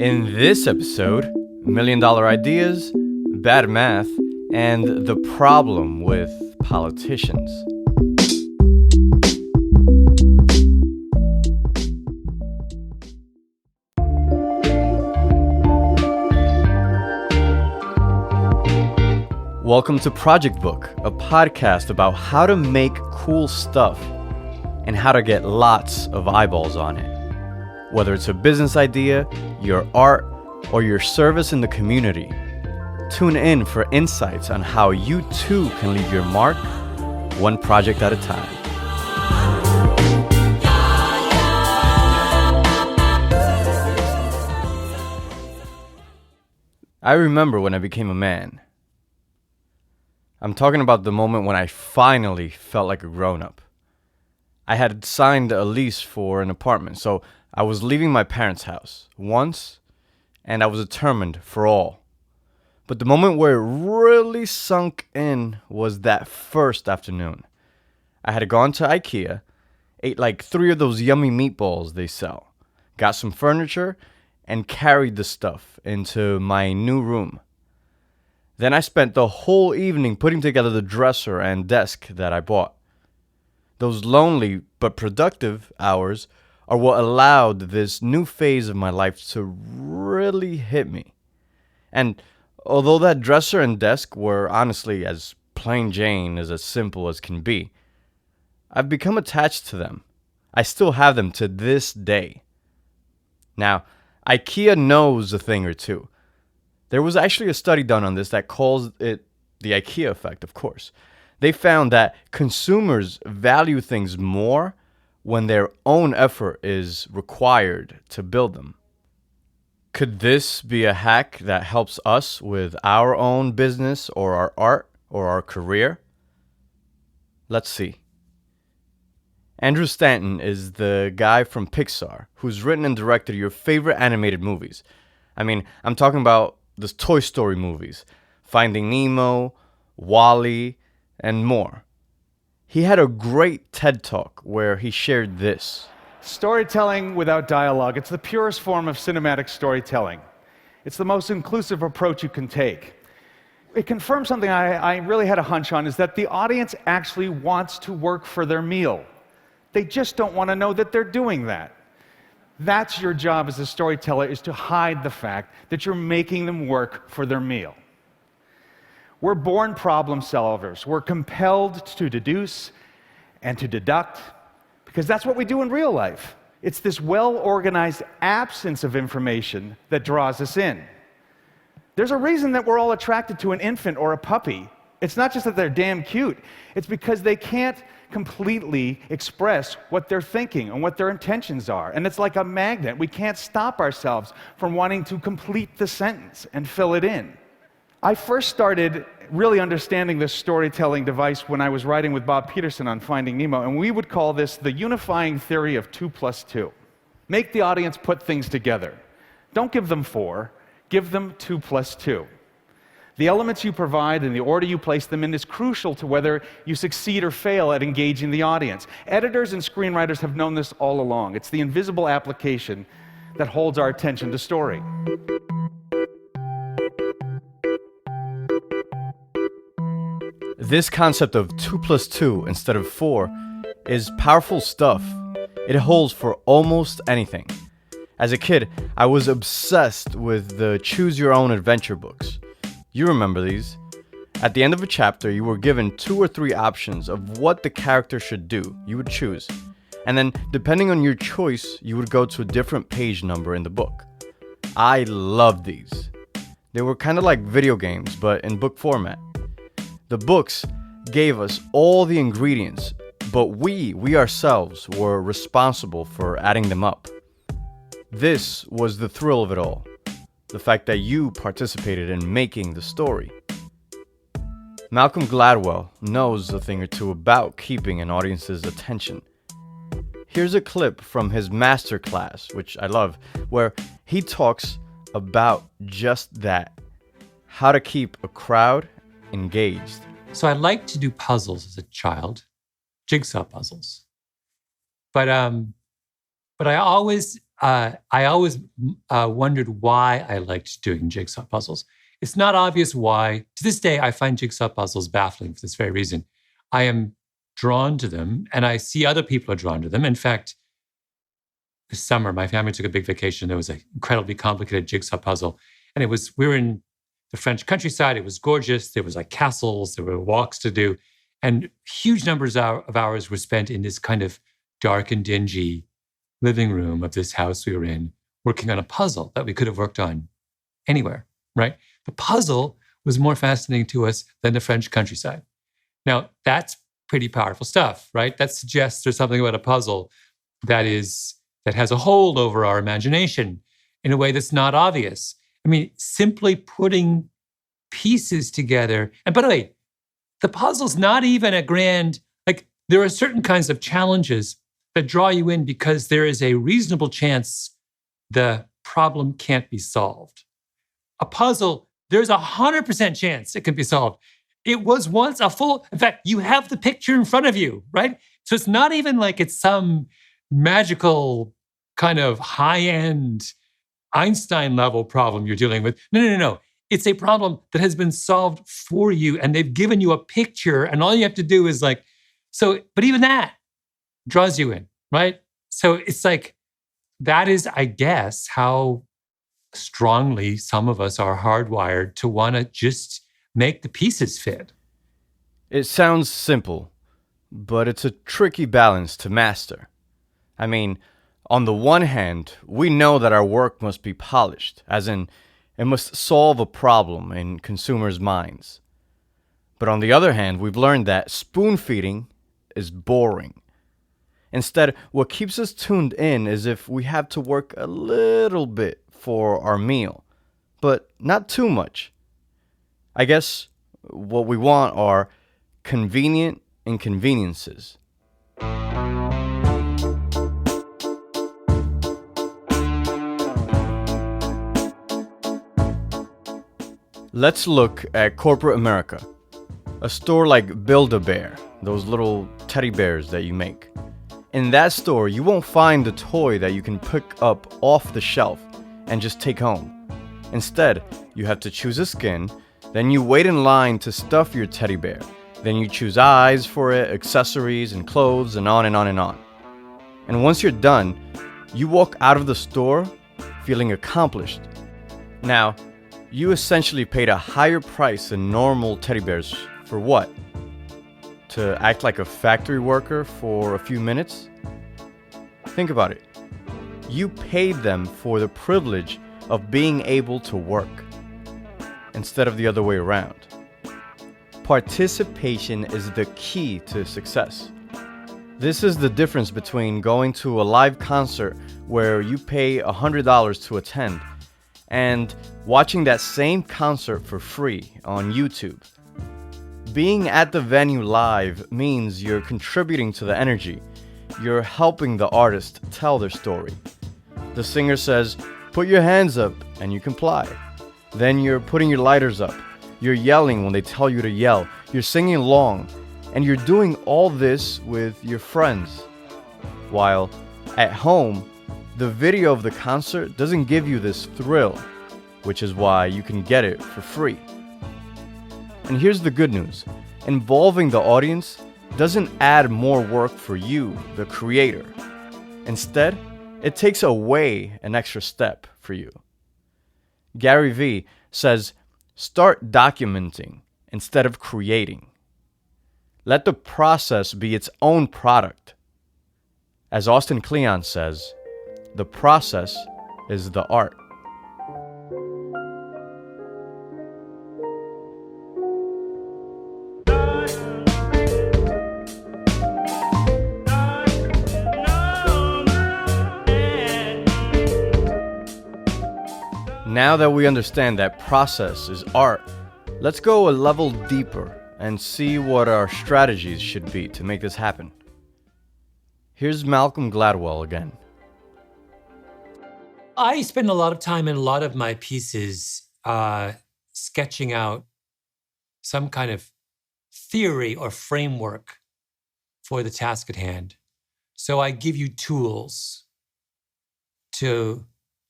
In this episode, $1 million ideas, bad math, and the problem with politicians. Welcome to Project Book, a podcast about how to make cool stuff and how to get lots of eyeballs on it. Whether it's a business idea, your art, or your service in the community, tune in for insights on how you too can leave your mark, one project at a time. I remember when I became a man. I'm talking about the moment when I finally felt like a grown-up. I had signed a lease for an apartment, so I was leaving my parents' house once, and I was determined for all. But the moment where it really sunk in was that first afternoon. I had gone to IKEA, ate like 3 of those yummy meatballs they sell, got some furniture, and carried the stuff into my new room. Then I spent the whole evening putting together the dresser and desk that I bought. Those lonely but productive hours are what allowed this new phase of my life to really hit me. And although that dresser and desk were honestly as plain Jane as simple as can be, I've become attached to them. I still have them to this day. Now, IKEA knows a thing or two. There was actually a study done on this that calls it the IKEA effect, of course. They found that consumers value things more when their own effort is required to build them. Could this be a hack that helps us with our own business or our art or our career? Let's see. Andrew Stanton is the guy from Pixar who's written and directed your favorite animated movies. I'm talking about the Toy Story movies, Finding Nemo, WALL-E, and more. He had a great TED Talk where he shared this. Storytelling without dialogue, it's the purest form of cinematic storytelling. It's the most inclusive approach you can take. It confirms something I really had a hunch on, is that the audience actually wants to work for their meal. They just don't want to know that they're doing that. That's your job as a storyteller, is to hide the fact that you're making them work for their meal. We're born problem solvers. We're compelled to deduce and to deduct because that's what we do in real life. It's this well-organized absence of information that draws us in. There's a reason that we're all attracted to an infant or a puppy. It's not just that they're damn cute. It's because they can't completely express what they're thinking and what their intentions are. And it's like a magnet. We can't stop ourselves from wanting to complete the sentence and fill it in. I first started really understanding this storytelling device when I was writing with Bob Peterson on Finding Nemo, and we would call this the unifying theory of 2 + 2. Make the audience put things together. Don't give them 4, give them 2 + 2. The elements you provide and the order you place them in is crucial to whether you succeed or fail at engaging the audience. Editors and screenwriters have known this all along. It's the invisible application that holds our attention to story. This concept of 2 + 2 instead of 4 is powerful stuff. It holds for almost anything. As a kid, I was obsessed with the Choose Your Own Adventure books. You remember these. At the end of a chapter, you were given 2 or 3 options of what the character should do. You would choose. And then, depending on your choice, you would go to a different page number in the book. I loved these. They were kind of like video games, but in book format. The books gave us all the ingredients, but we ourselves were responsible for adding them up. This was the thrill of it all, the fact that you participated in making the story. Malcolm Gladwell knows a thing or two about keeping an audience's attention. Here's a clip from his masterclass, which I love, where he talks about just that, how to keep a crowd engaged. So I liked to do puzzles as a child, jigsaw puzzles. But I always I always wondered why I liked doing jigsaw puzzles. It's not obvious why. To this day, I find jigsaw puzzles baffling for this very reason. I am drawn to them, and I see other people are drawn to them. In fact, this summer, my family took a big vacation. There was an incredibly complicated jigsaw puzzle. And we were in the French countryside. It was gorgeous. There was like castles, there were walks to do. And huge numbers of hours were spent in this kind of dark and dingy living room of this house we were in, working on a puzzle that we could have worked on anywhere, right? The puzzle was more fascinating to us than the French countryside. Now, that's pretty powerful stuff, right? That suggests there's something about a puzzle that has a hold over our imagination in a way that's not obvious. I mean, simply putting pieces together. And by the way, the puzzle's not even a grand, like there are certain kinds of challenges that draw you in because there is a reasonable chance the problem can't be solved. A puzzle, there's 100% chance it can be solved. It was once in fact, you have the picture in front of you, right? So it's not even like it's some magical kind of high-end Einstein level problem you're dealing with. No. It's a problem that has been solved for you and they've given you a picture and all you have to do is but even that draws you in, right? So it's like, that is, I guess, how strongly some of us are hardwired to want to just make the pieces fit. It sounds simple, but it's a tricky balance to master. I mean, on the one hand, we know that our work must be polished, as in, it must solve a problem in consumers' minds. But on the other hand, we've learned that spoon feeding is boring. Instead, what keeps us tuned in is if we have to work a little bit for our meal, but not too much. I guess what we want are convenient inconveniences. Let's look at corporate America. A store like Build-A-Bear, those little teddy bears that you make. In that store, you won't find the toy that you can pick up off the shelf and just take home. Instead, you have to choose a skin, then you wait in line to stuff your teddy bear. Then you choose eyes for it, accessories and clothes, and on and on and on. And once you're done, you walk out of the store feeling accomplished. Now, you essentially paid a higher price than normal teddy bears for what? To act like a factory worker for a few minutes? Think about it. You paid them for the privilege of being able to work, instead of the other way around. Participation is the key to success. This is the difference between going to a live concert where you pay $100 to attend and watching that same concert for free on YouTube. Being at the venue live means you're contributing to the energy. You're helping the artist tell their story. The singer says, "Put your hands up," and you comply. Then you're putting your lighters up. You're yelling when they tell you to yell. You're singing along. And you're doing all this with your friends. While at home, the video of the concert doesn't give you this thrill, which is why you can get it for free. And here's the good news. Involving the audience doesn't add more work for you, the creator. Instead, it takes away an extra step for you. Gary Vee says, start documenting instead of creating. Let the process be its own product. As Austin Kleon says, the process is the art. Now that we understand that process is art, let's go a level deeper and see what our strategies should be to make this happen. Here's Malcolm Gladwell again. I spend a lot of time in a lot of my pieces sketching out some kind of theory or framework for the task at hand. So I give you tools to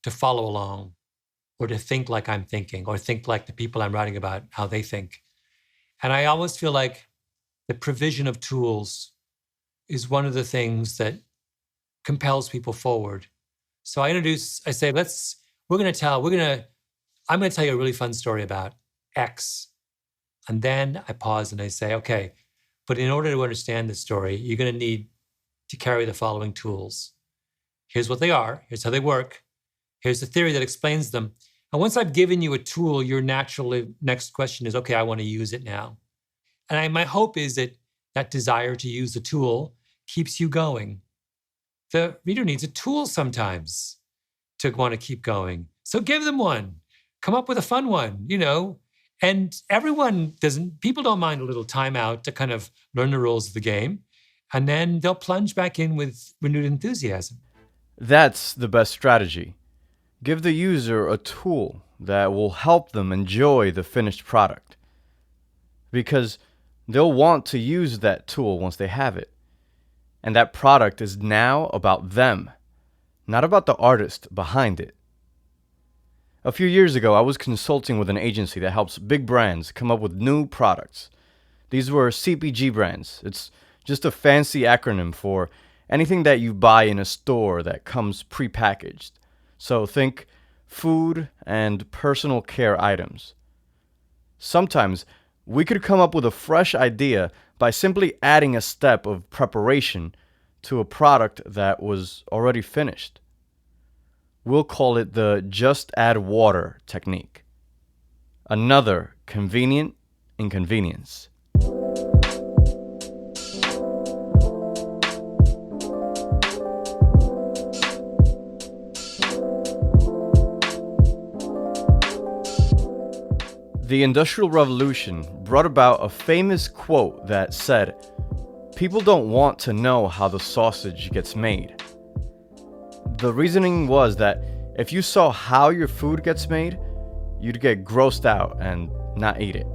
follow along or to think like I'm thinking or think like the people I'm writing about, how they think. And I almost feel like the provision of tools is one of the things that compels people forward. So I say, I'm going to tell you a really fun story about X. And then I pause and I say, okay, but in order to understand this story, you're going to need to carry the following tools. Here's what they are. Here's how they work. Here's the theory that explains them. And once I've given you a tool, your naturally next question is, okay, I want to use it now. And my hope is that desire to use the tool keeps you going. The reader needs a tool sometimes to want to keep going. So give them one. Come up with a fun one, And people don't mind a little time out to kind of learn the rules of the game. And then they'll plunge back in with renewed enthusiasm. That's the best strategy. Give the user a tool that will help them enjoy the finished product. Because they'll want to use that tool once they have it. And that product is now about them, not about the artist behind it. A few years ago, I was consulting with an agency that helps big brands come up with new products. These were CPG brands. It's just a fancy acronym for anything that you buy in a store that comes prepackaged. So think food and personal care items. Sometimes we could come up with a fresh idea by simply adding a step of preparation to a product that was already finished. We'll call it the just add water technique. Another convenient inconvenience. The Industrial Revolution brought about a famous quote that said, "People don't want to know how the sausage gets made." The reasoning was that if you saw how your food gets made, you'd get grossed out and not eat it.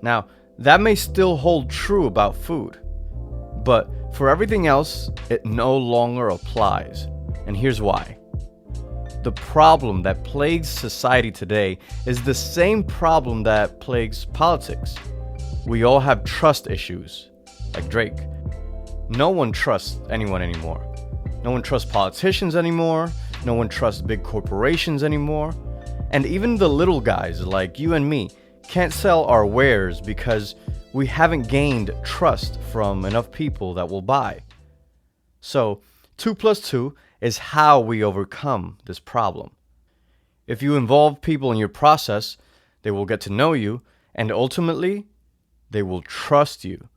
Now, that may still hold true about food, but for everything else, it no longer applies. And here's why. The problem that plagues society today is the same problem that plagues politics. We all have trust issues, like Drake. No one trusts anyone anymore. No one trusts politicians anymore. No one trusts big corporations anymore. And even the little guys like you and me can't sell our wares because we haven't gained trust from enough people that will buy. So 2 plus 2 is how we overcome this problem. If you involve people in your process, they will get to know you, and ultimately, they will trust you.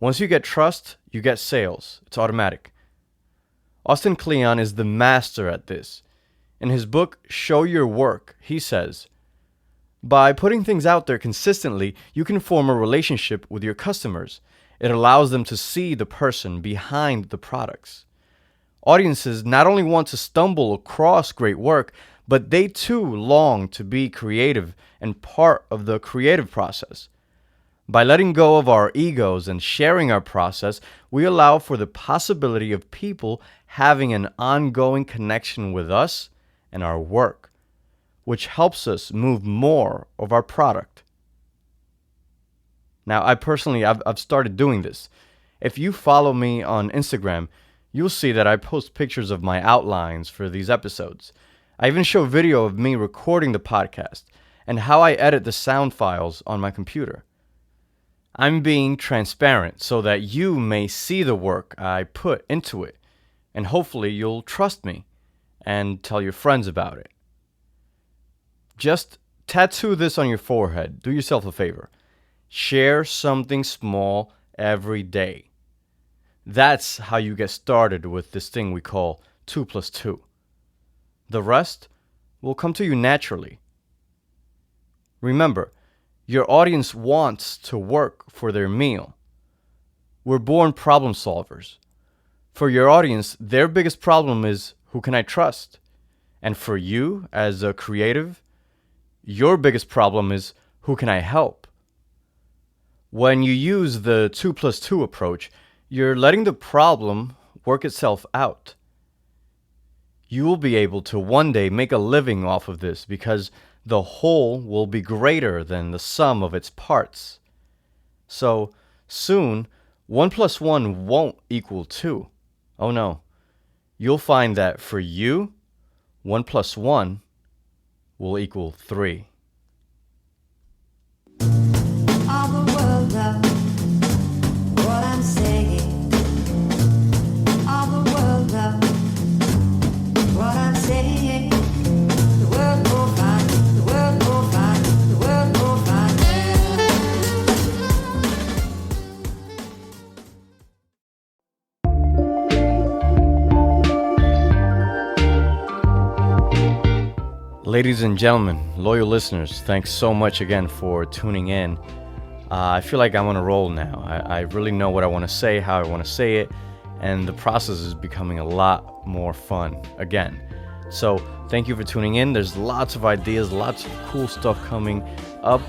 Once you get trust, you get sales. It's automatic. Austin Kleon is the master at this. In his book, Show Your Work, he says, "By putting things out there consistently, you can form a relationship with your customers. It allows them to see the person behind the products. Audiences not only want to stumble across great work, but they too long to be creative and part of the creative process. By letting go of our egos and sharing our process, we allow for the possibility of people having an ongoing connection with us and our work, which helps us move more of our product." Now, I've started doing this. If you follow me on Instagram, you'll see that I post pictures of my outlines for these episodes. I even show video of me recording the podcast and how I edit the sound files on my computer. I'm being transparent so that you may see the work I put into it, and hopefully you'll trust me and tell your friends about it. Just tattoo this on your forehead. Do yourself a favor. Share something small every day. That's how you get started with this thing we call 2 plus 2. The rest will come to you naturally. Remember, your audience wants to work for their meal. We're born problem solvers. For your audience, their biggest problem is, who can I trust? And for you, as a creative, your biggest problem is, who can I help? When you use the 2 plus 2 approach, you're letting the problem work itself out. You will be able to one day make a living off of this because the whole will be greater than the sum of its parts. So soon, 1 plus 1 won't equal 2. Oh no. You'll find that for you, 1 plus 1 will equal 3. All the world knows what I'm saying. All the world knows what I'm saying. The world will find, the world will find, the world will find. Ladies and gentlemen, loyal listeners, thanks so much again for tuning in. I feel like I'm on a roll now. I really know what I want to say, how I want to say it, and the process is becoming a lot more fun again. So thank you for tuning in. There's lots of ideas, lots of cool stuff coming up,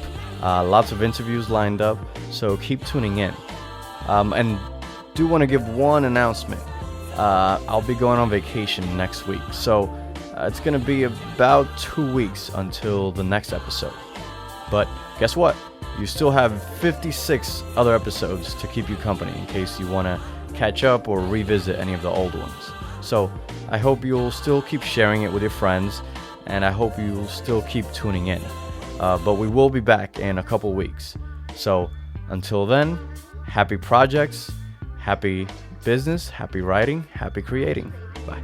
lots of interviews lined up, so keep tuning in. And do want to give one announcement. I'll be going on vacation next week, so it's going to be about 2 weeks until the next episode. But guess what? You still have 56 other episodes to keep you company in case you want to catch up or revisit any of the old ones. So I hope you'll still keep sharing it with your friends, and I hope you'll still keep tuning in. But we will be back in a couple weeks. So until then, happy projects, happy business, happy writing, happy creating. Bye.